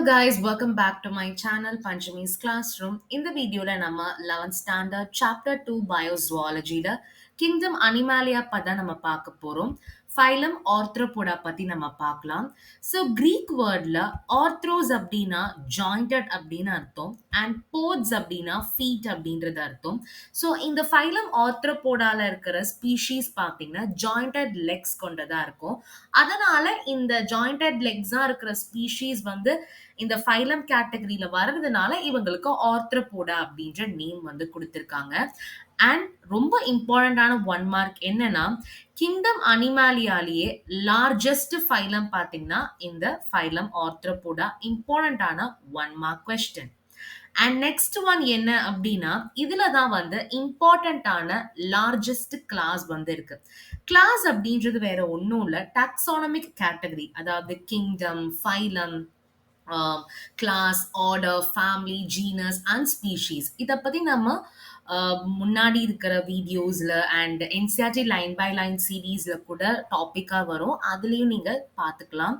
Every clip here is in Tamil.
guys, welcome back to my channel Panchami's Classroom. இந்த வீடியோல நம்ம 11th standard chapter 2 biozoologyல kingdom animalia பத்தி நம்ம பார்க்க போறோம். phylum arthropoda பத்தி நம்ம பார்க்கலாம். So Greek wordல arthros அப்படினா jointed அப்படின்னு அர்த்தம் and pods அப்படினா feet அப்படின்றது அர்த்தம். So இந்த phylum arthropodaல இருக்கிற species பார்த்தீங்கன்னா jointed legs கொண்டதா இருக்கும். அதனால இந்த jointed legs இருக்கிற species வந்து இந்த ஃபைலம் கேட்டகரியில வர்றதுனால இவங்களுக்கு ஆர்த்ரோபோடா அப்படின்ற நேம் வந்து கொடுத்திருக்காங்க. அண்ட் ரொம்ப இம்பார்ட்டன்டான ஒன் மார்க் என்னன்னா, கிங்டம் அனிமாலியாலேயே லார்ஜஸ்ட் ஃபைலம் பார்த்தீங்கன்னா இந்த ஃபைலம் ஆர்த்ரோபோடா. இம்பார்ட்டன்டான one mark question. And next one என்ன அப்படின்னா, இதுல தான் வந்து இம்பார்ட்டன்டான லார்ஜஸ்ட் கிளாஸ் வந்து இருக்கு. கிளாஸ் அப்படின்றது வேற ஒன்றும் இல்லை, டாக்ஸானமிக் கேட்டகரி, அதாவது kingdom, phylum, class, order, family, genus and species. இதை பற்றி நம்ம முன்னாடி இருக்கிற வீடியோஸில் and NCERT line by line சீரீஸில் கூட டாப்பிக்காக வரும். அதுலேயும் நீங்கள் பார்த்துக்கலாம்.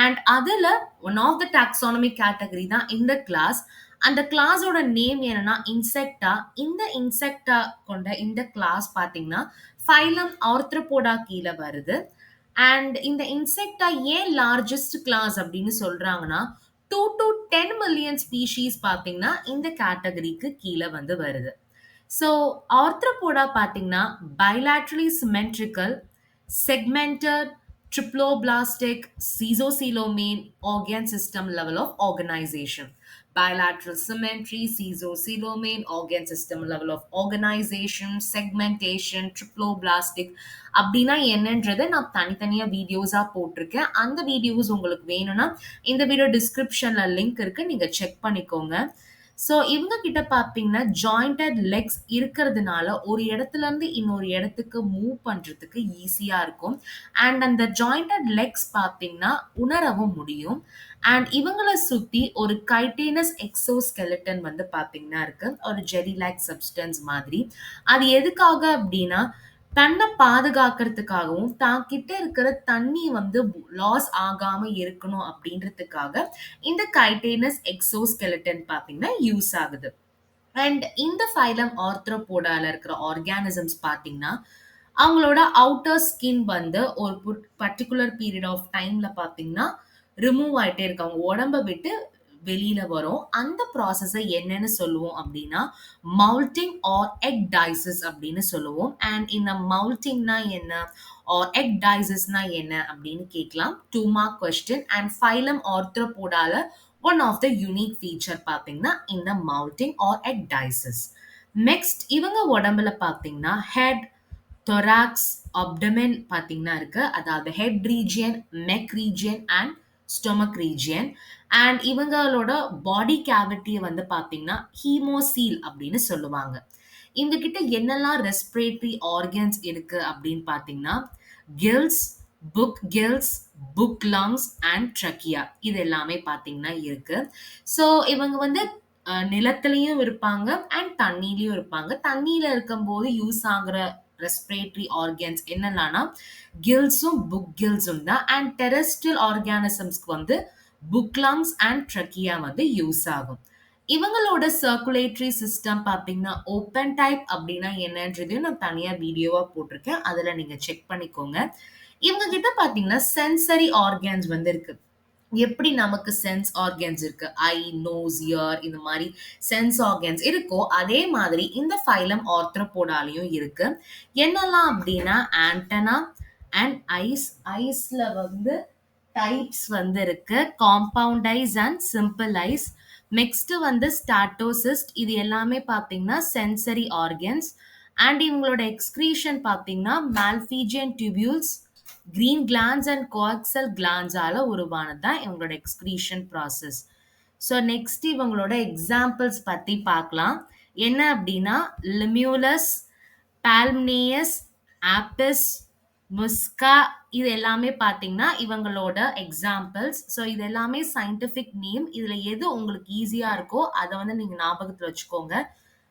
அண்ட் அதில் one of the taxonomic category தான் இந்த கிளாஸ். அந்த கிளாஸோட நேம் என்னன்னா இன்செக்டா. இந்த இன்செக்டா கொண்ட இந்த கிளாஸ் பார்த்தீங்கன்னா ஃபைலம் ஆர்த்ரோபோடா கீழே வருது. அண்ட் இந்த இன்செக்டா ஏன் லார்ஜஸ்ட் கிளாஸ் அப்படின்னு சொல்றாங்கன்னா, 2 to 10 மில்லியன் ஸ்பீஷீஸ் பார்த்தீங்கன்னா இந்த கேட்டகரிக்கு கீழே வந்து வருது. ஸோ ஆர்த்ரோபோடா பார்த்தீங்கன்னா bilaterally symmetrical, segmented, triploblastic, caesocoelomane organ system level of organization. Bilateral symmetry, caesocoelomane organ system level of organization, segmentation, triploblastic அப்படின்னா என்னன்றதை நான் தனித்தனியாக வீடியோஸாக போட்டிருக்கேன். அந்த வீடியோஸ் உங்களுக்கு வேணும்னா இந்த வீடியோ டிஸ்கிரிப்ஷனில் லிங்க் இருக்குது, நீங்கள் செக் பண்ணிக்கோங்க. ஸோ இவங்க கிட்ட பார்த்தீங்கன்னா ஜாயிண்டட் லெக்ஸ் இருக்கிறதுனால ஒரு இடத்துல இருந்து இன்னொரு இடத்துக்கு மூவ் பண்ணுறதுக்கு ஈஸியாக இருக்கும். அண்ட் அந்த ஜாயிண்டட் லெக்ஸ் பார்த்தீங்கன்னா உணரவும் முடியும். அண்ட் இவங்களை சுற்றி ஒரு கைட்டேனஸ் எக்ஸோஸ்கெலட்டன் வந்து பார்த்தீங்கன்னா இருக்கு, ஒரு ஜெலி லைக் சப்ஸ்டன்ஸ் மாதிரி. அது எதுக்காக அப்படின்னா தன்னை பாதுகாக்கிறதுக்காகவும் தான் கிட்ட இருக்கிற தண்ணி வந்து லாஸ் ஆகாம இருக்கணும் அப்படின்றதுக்காக இந்த கைட்டேனஸ் எக்ஸோஸ்கெலட்டன் பார்த்தீங்கன்னா யூஸ் ஆகுது. அண்ட் இந்த ஃபைலம் ஆர்த்ரோபோடால இருக்கிற ஆர்கானிசம்ஸ் பார்த்தீங்கன்னா அவங்களோட அவுட்டர் ஸ்கின் வந்து ஒரு பர்டிகுலர் பீரியட் ஆஃப் டைம்ல பார்த்தீங்கன்னா ரிமூவ் ஆயிட்டே இருக்கு, அவங்க உடம்ப விட்டு வெளியில வரும். அந்த ப்ராசஸை என்னன்னு சொல்லுவோம் அப்படின்னா மவுல்டிங் ஆர் எக்டைசிஸ் அப்படின்னு சொல்லுவோம். அண்ட் இந்த மவுல்டிங்னா என்ன ஆர் எக்டைசிஸ்னா என்ன அப்படின்னு கேட்கலாம். 2 மார்க் கொஸ்டின். அண்ட் ஃபைலம் ஆர்த்ரோபோடால one of the unique feature பார்த்தீங்கன்னா இந்த மவுல்டிங் ஆர் எக்டைசிஸ். நெக்ஸ்ட் இவங்க உடம்புல பார்த்தீங்கன்னா ஹெட், தொராக்ஸ், அப்டமென் பார்த்தீங்கன்னா இருக்கு, அதாவது head region, neck region and stomach region. And இவங்களோட பாடி கேவிட்டியை வந்து பார்த்தீங்கன்னா ஹீமோசீல் அப்படின்னு சொல்லுவாங்க. இவங்க கிட்ட என்னெல்லாம் ரெஸ்பிரேட்டரி ஆர்கன்ஸ் இருக்கு அப்படின்னு பார்த்தீங்கன்னா gills, book gills, book lungs and trachea, இது எல்லாமே பார்த்தீங்கன்னா இருக்கு. ஸோ இவங்க வந்து நிலத்திலையும் இருப்பாங்க அண்ட் தண்ணியிலையும் இருப்பாங்க. தண்ணியில இருக்கும்போது யூஸ் ஆகுற ரெஸ்பிரேட்டரி ஆர்கன்ஸ் என்னென்னா கில்ஸும் புக் கில்ஸும் தான். அண்ட் டெரெஸ்ட்ரியல் ஆர்கானிசம்ஸ்க்கு வந்து புக் லங்ஸ் அண்ட் ட்ரக்கியா வந்து யூஸ் ஆகும். இவங்களோட சர்க்குலேட்டரி சிஸ்டம் பார்த்தீங்கன்னா ஓப்பன் டைப் அப்படின்னா என்னன்றதையும் நான் தனியாக வீடியோவாக போட்டிருக்கேன், அதில் நீங்கள் செக் பண்ணிக்கோங்க. இவங்க கிட்ட பார்த்தீங்கன்னா சென்சரி ஆர்கன்ஸ் வந்து இருக்கு. எப்படி நமக்கு சென்ஸ் ஆர்கன்ஸ் இருக்கு, ஐ, நோஸ், இயர், இந்த மாதிரி சென்ஸ் ஆர்கன்ஸ் இருக்கோ அதே மாதிரி இந்த ஃபைலம் ஆர்த்ரோபோடாலையும் இருக்கு. என்னெல்லாம் அப்படின்னா ஆண்டனா அண்ட் ஐஸ். ஐஸ்ல வந்து டைப்ஸ் வந்து இருக்கு, compound eyes and simple eyes. Next வந்து ஸ்டாட்டோசிஸ்ட். இது எல்லாமே பார்த்தீங்கன்னா சென்சரி ஆர்கன்ஸ். அண்ட் இவங்களோட எக்ஸ்கிரீஷன் பார்த்தீங்கன்னா Malpighian tubules, green glands and coxal கிளான்ஸால உருவானது தான் இவங்களோட எக்ஸ்கிரீஷன் ப்ராசஸ். ஸோ நெக்ஸ்ட் இவங்களோட எக்ஸாம்பிள்ஸ் பற்றி பார்க்கலாம். என்ன அப்படின்னா லிமியூலஸ், பால்ம்னேயஸ், ஆப்பிஸ், முஸ்கா, இது எல்லாமே பார்த்தீங்கன்னா இவங்களோட எக்ஸாம்பிள்ஸ். ஸோ இது எல்லாமே சயின்டிஃபிக் நேம். இதில் எது உங்களுக்கு ஈஸியாக இருக்கோ அதை வந்து நீங்கள் ஞாபகத்தில் வச்சுக்கோங்க.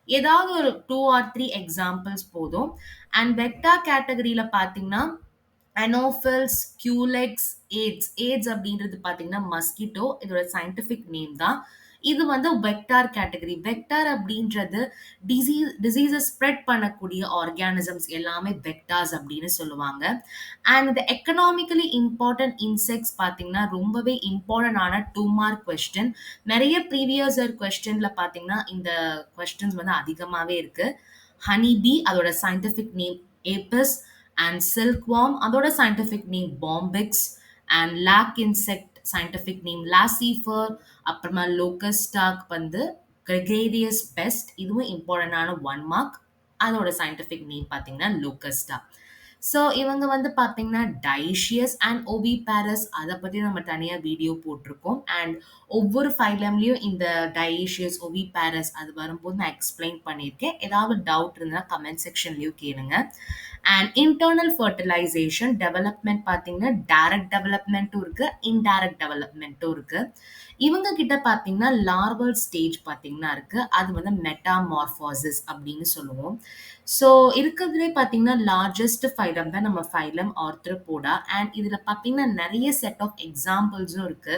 ஏதாவது ஒரு 2 or 3 எக்ஸாம்பிள்ஸ் போதும். அண்ட் வெக்டார் கேட்டகரியில் பார்த்தீங்கன்னா அனோஃபில்ஸ், கியூலெக்ஸ், ஏட்ஸ். ஏட்ஸ் அப்படின்றது பார்த்தீங்கன்னா மஸ்கிட்டோ. இதோட சயின்டிஃபிக் நேம் தான். இது வந்து வெக்டார் கேட்டகரி. வெக்டார் அப்படின்றது டிசீஸஸ் ஸ்ப்ரெட் பண்ணக்கூடிய ஆர்கானிசம்ஸ் எல்லாமே வெக்டார்ஸ் அப்படின்னு சொல்லுவாங்க. அண்ட் இந்த எக்கனாமிக்கலி இம்பார்ட்டன்ட் இன்செக்ட்ஸ் பார்த்தீங்கன்னா ரொம்பவே இம்பார்ட்டன்ட் ஆன 2 மார்க் கொஸ்டின். நிறைய ப்ரீவியஸ் இயர் கொஸ்டின்ல பார்த்தீங்கன்னா இந்த கொஸ்டின்ஸ் வந்து அதிகமாவே இருக்கு. ஹனி பீ அதோட scientific name Apis. And silkworm அதோட scientific name Bombyx. And lac insect scientific name Laccifer. அப்புறமா லோகஸ்டாக் வந்து கிரெகேரியஸ் பெஸ்ட். இதுவும் இம்பார்ட்டன்டான 1 மார்க். அதோட சயின்டிஃபிக் நேம் பார்த்தீங்கன்னா லோகஸ்டா. ஸோ இவங்க வந்து பார்த்தீங்கன்னா டைஷியஸ் அண்ட் ஓவிபாரஸ். அதை பற்றி நம்ம தனியாக வீடியோ போட்டிருக்கோம். அண்ட் ஒவ்வொரு ஃபைலம்லேயும் இந்த டைஷியஸ் ஓவிபாரஸ் அது வரும்போது நான் எக்ஸ்பிளைன் பண்ணியிருக்கேன். ஏதாவது டவுட் இருந்தால் கமெண்ட் செக்ஷன்லேயும் கேளுங்க. அண்ட் இன்டர்னல் ஃபர்டிலைசேஷன் டெவலப்மெண்ட் பார்த்தீங்கன்னா டைரக்ட் டெவலப்மெண்ட்டும் இருக்கு, இன்டைரக்ட் டெவலப்மெண்ட்டும் இருக்கு. இவங்க கிட்ட பார்த்தீங்கன்னா லார்வல் ஸ்டேஜ் பார்த்தீங்கன்னா இருக்கு. அது வந்து மெட்டாமார்போசிஸ் அப்படின்னு சொல்லுவோம். ஸோ இருக்கிறதுலே பார்த்தீங்கன்னா லார்ஜஸ்ட் ஃபைலம் தான் நம்ம ஃபைலம் ஆர்த்ரோபோடா. அண்ட் இதில் பார்த்தீங்கன்னா நிறைய செட் ஆஃப் எக்ஸாம்பிள்ஸும் இருக்கு.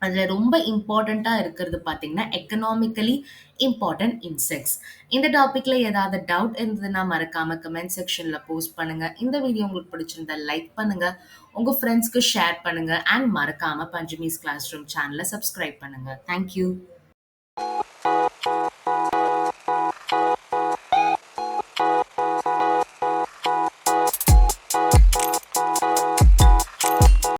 அதுல ரொம்ப இம்பார்ட்டன்ட்டா இருக்கிறது பார்த்தீங்கன்னா, எக்கனாமிக்கலி இம்பார்ட்டன்ட் இன்செக்ட்ஸ். இந்த டாபிக்ல ஏதாவது டவுட் இருந்ததுன்னா மறக்காம கமெண்ட் செக்ஷன்ல போஸ்ட் பண்ணுங்க. இந்த வீடியோ உங்களுக்கு பிடிச்சிருந்தா லைக் பண்ணுங்க. உங்க ஃப்ரெண்ட்ஸ்க்கு ஷேர் பண்ணுங்க. அண்ட் மறக்காம பஞ்சமீஸ் கிளாஸ் ரூம் சேனல சப்ஸ்கிரைப் பண்ணுங்க. Thank you.